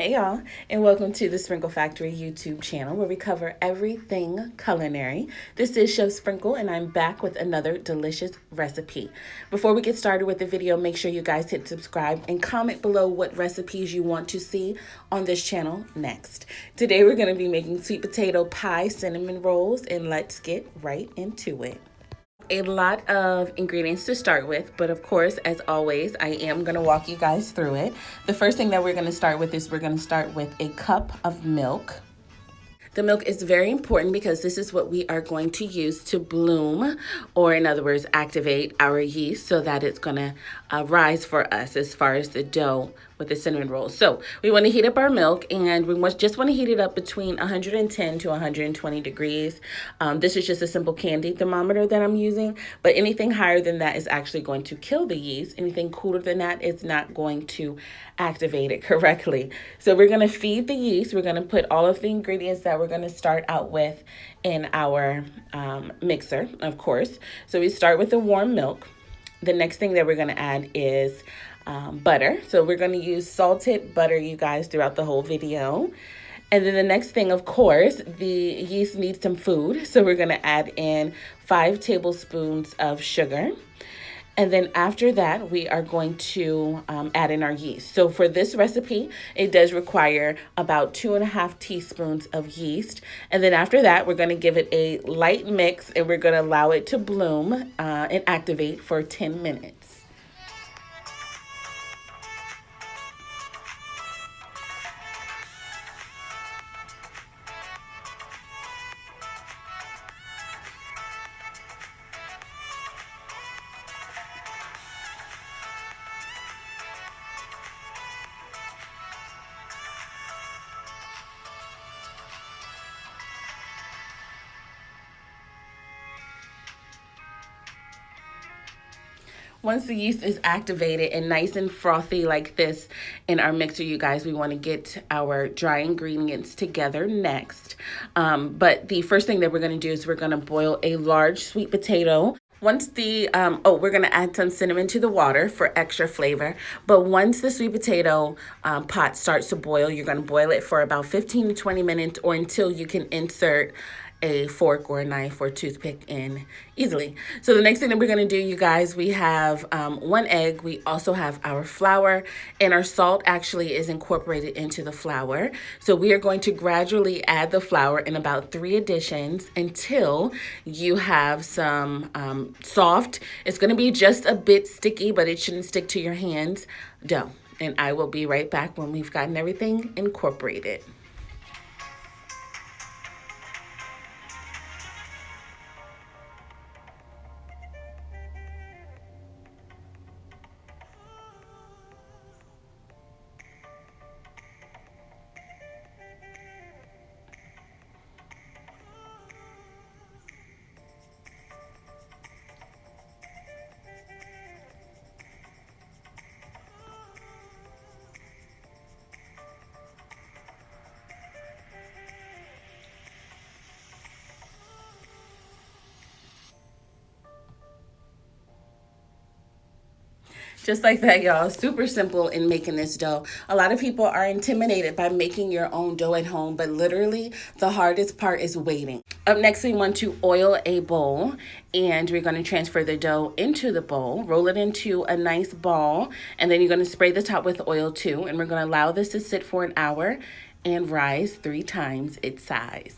Hey y'all, and welcome to the Sprinkle Factory YouTube channel where we cover everything culinary. This is Chef Sprinkle, and I'm back with another delicious recipe. Before we get started with the video, make sure you guys hit subscribe and comment below what recipes you want to see on this channel next. Today we're going to be making sweet potato pie cinnamon rolls, and let's get right into it. A lot of ingredients to start with, but of course, as always, I am going to walk you guys through it. The first thing that we're going to start with is we're going to start with a cup of milk. The milk is very important because this is what we are going to use to bloom, or in other words, activate our yeast so that it's going to rise for us as far as the dough with the cinnamon rolls. So we want to heat up our milk, and we just want to heat it up between 110 to 120 degrees. This is just a simple candy thermometer that I'm using, but anything higher than that is actually going to kill the yeast. Anything cooler than that is not going to activate it correctly. So we're going to feed the yeast. We're going to put all of the ingredients that we're going to start out with in our mixer, of course. So we start with the warm milk. The next thing that we're going to add is butter. So we're going to use salted butter, you guys, throughout the whole video. And then the next thing, of course, the yeast needs some food. So we're going to add in 5 tablespoons of sugar. And then after that, we are going to add in our yeast. So for this recipe, it does require about 2.5 teaspoons of yeast. And then after that, we're going to give it a light mix, and we're going to allow it to bloom and activate for 10 minutes. Once the yeast is activated and nice and frothy like this in our mixer, you guys, we want to get our dry ingredients together next. But the first thing that we're going to do is we're going to boil a large sweet potato. Once the, we're going to add some cinnamon to the water for extra flavor. But once the sweet potato pot starts to boil, you're going to boil it for about 15 to 20 minutes or until you can insert a fork or a knife or toothpick in easily. So the next thing that we're going to do, you guys, we have 1 egg. We also have our flour, and our salt actually is incorporated into the flour. So we are going to gradually add the flour in about 3 additions until you have some soft, it's going to be just a bit sticky, but it shouldn't stick to your hands, dough. And I will be right back when we've gotten everything incorporated. Just like that, y'all. Super simple in making this dough. A lot of people are intimidated by making your own dough at home, but literally the hardest part is waiting. Up next, we want to oil a bowl, and we're going to transfer the dough into the bowl, roll it into a nice ball, and then you're going to spray the top with oil too, and we're going to allow this to sit for an hour and rise 3 times its size.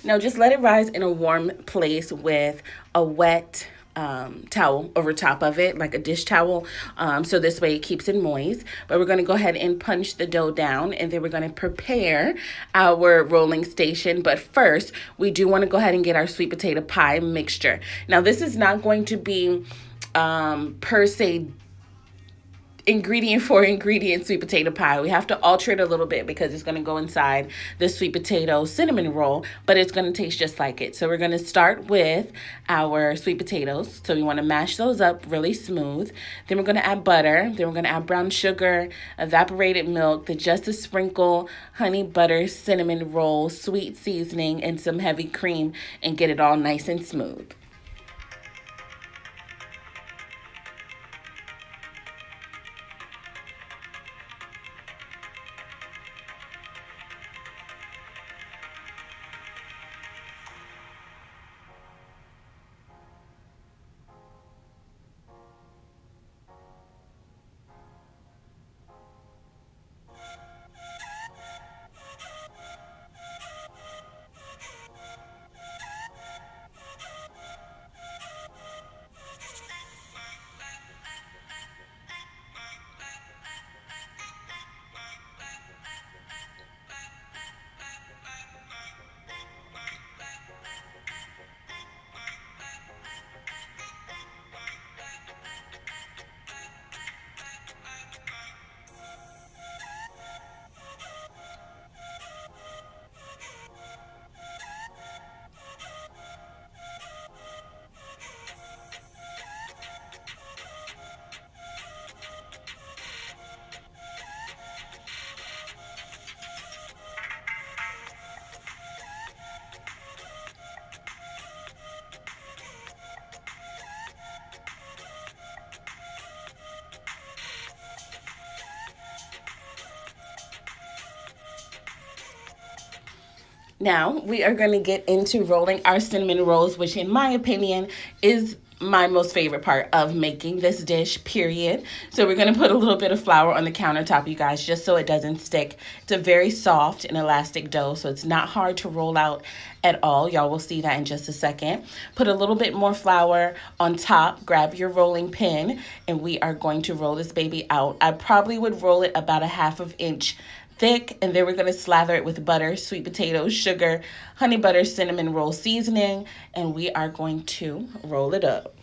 Now just let it rise in a warm place with a wet towel over top of it, like a dish towel, so this way it keeps it moist. But we're going to go ahead and punch the dough down, and then we're going to prepare our rolling station. But first, we do want to go ahead and get our sweet potato pie mixture. Now this is not going to be per se ingredient for ingredient sweet potato pie. We have to alter it a little bit because it's going to go inside the sweet potato cinnamon roll, but it's going to taste just like it. So we're going to start with our sweet potatoes. So we want to mash those up really smooth. Then we're going to add butter. Then we're going to add brown sugar, evaporated milk, the Just a Sprinkle honey butter cinnamon roll, sweet seasoning, and some heavy cream, and get it all nice and smooth. Now we are going to get into rolling our cinnamon rolls, which in my opinion is my most favorite part of making this dish, period. So we're going to put a little bit of flour on the countertop, you guys, just so it doesn't stick. It's a very soft and elastic dough, so it's not hard to roll out at all. Y'all will see that in just a second. Put a little bit more flour on top, grab your rolling pin, and we are going to roll this baby out. I probably would roll it about a 1/2 inch thick, and then we're going to slather it with butter, sweet potatoes, sugar, honey butter, cinnamon roll seasoning, and we are going to roll it up.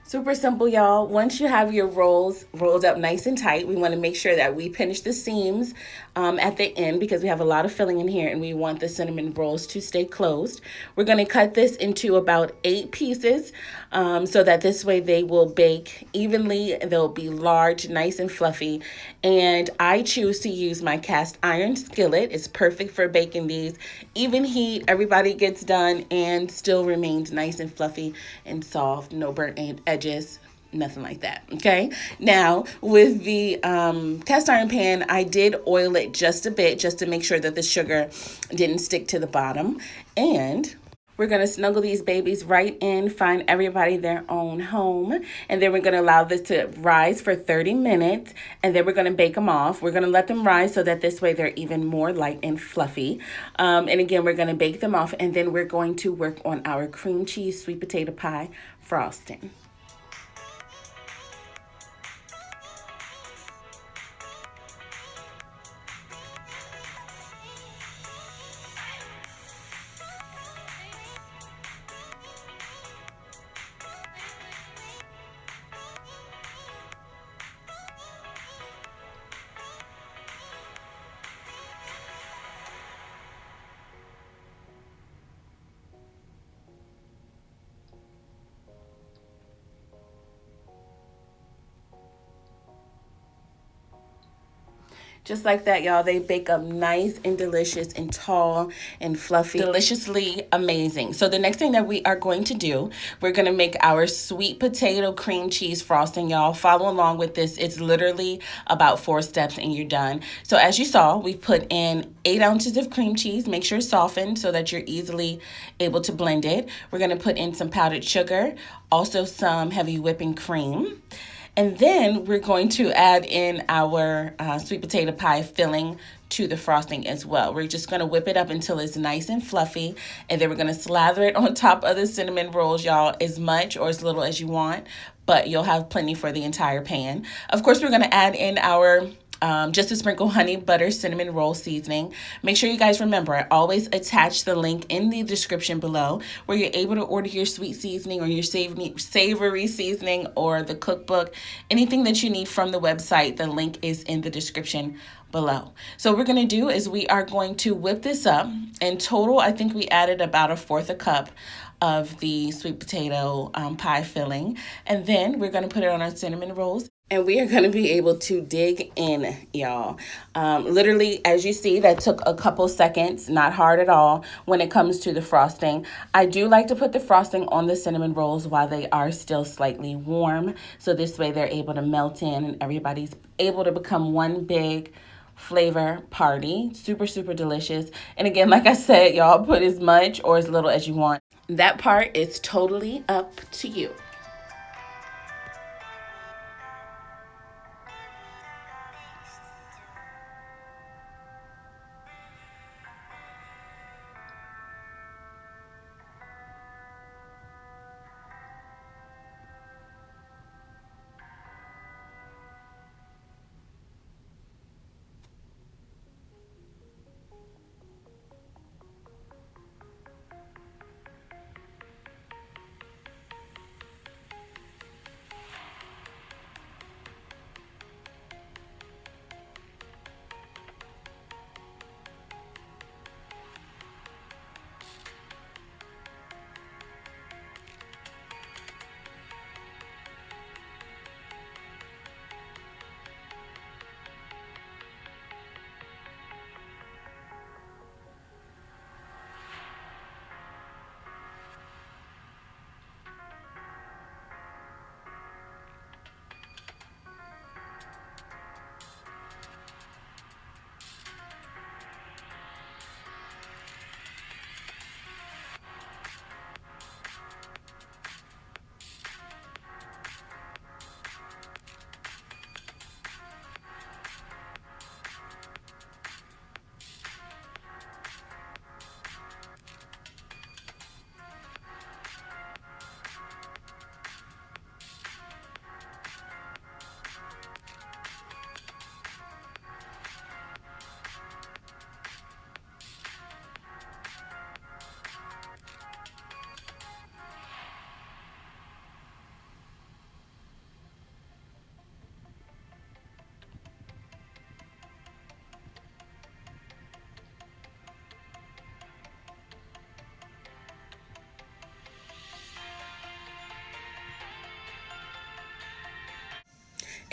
Super simple, y'all. Once you have your rolls rolled up nice and tight, we want to make sure that we pinch the seams at the end because we have a lot of filling in here and we want the cinnamon rolls to stay closed. We're going to cut this into about 8 pieces so that this way they will bake evenly. They'll be large, nice and fluffy. And I choose to use my cast iron skillet. It's perfect for baking these. Even heat, everybody gets done and still remains nice and fluffy and soft, no burnt edges, nothing like that. Okay, now with the cast iron pan, I did oil it just a bit just to make sure that the sugar didn't stick to the bottom, and We're going to snuggle these babies right in, find everybody their own home, and then we're going to allow this to rise for 30 minutes, and then we're going to bake them off. We're going to let them rise so that this way they're even more light and fluffy. And again, we're going to bake them off, and then we're going to work on our cream cheese sweet potato pie frosting. Just like that, y'all, they bake up nice and delicious and tall and fluffy, deliciously amazing. So the next thing that we are going to do, we're going to make our sweet potato cream cheese frosting, y'all. Follow along with this. It's literally about 4 steps and you're done. So as you saw, we put in 8 ounces of cream cheese. Make sure it's softened so that you're easily able to blend it. We're going to put in some powdered sugar, also some heavy whipping cream. And then we're going to add in our sweet potato pie filling to the frosting as well. We're just going to whip it up until it's nice and fluffy. And then we're going to slather it on top of the cinnamon rolls, y'all, as much or as little as you want. But you'll have plenty for the entire pan. Of course, we're going to add in our just a sprinkle honey butter cinnamon roll seasoning. Make sure you guys remember, I always attach the link in the description below where you're able to order your sweet seasoning or your savory seasoning or the cookbook. Anything that you need from the website, the link is in the description below. So what we're going to do is we are going to whip this up. In total, I think we added about 1/4 cup of the sweet potato pie filling. And then we're going to put it on our cinnamon rolls. And we are going to be able to dig in, y'all. Literally, as you see, that took a couple seconds, not hard at all when it comes to the frosting. I do like to put the frosting on the cinnamon rolls while they are still slightly warm. So this way they're able to melt in and everybody's able to become one big flavor party. Super, super delicious. And again, like I said, y'all put as much or as little as you want. That part is totally up to you.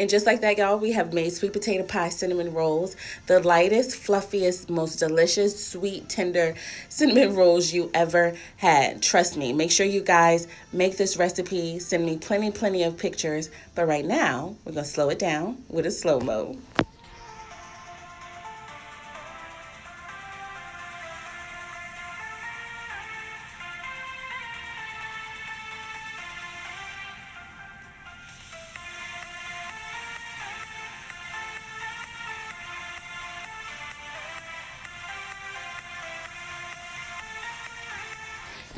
And just like that, y'all, we have made sweet potato pie cinnamon rolls, the lightest, fluffiest, most delicious, sweet, tender cinnamon rolls you ever had. Trust me. Make sure you guys make this recipe. Send me plenty of pictures. But right now, we're going to slow it down with a slow-mo.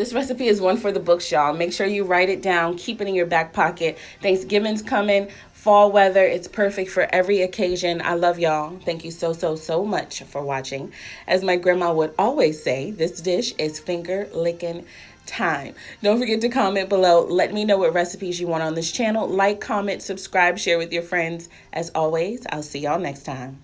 This recipe is one for the books, y'all. Make sure you write it down, keep it in your back pocket. Thanksgiving's coming, fall weather. It's perfect for every occasion. I love y'all. Thank you so much for watching. As my grandma would always say, this dish is finger licking time. Don't forget to comment below. Let me know what recipes you want on this channel. Like, comment, subscribe, share with your friends. As always, I'll see y'all next time.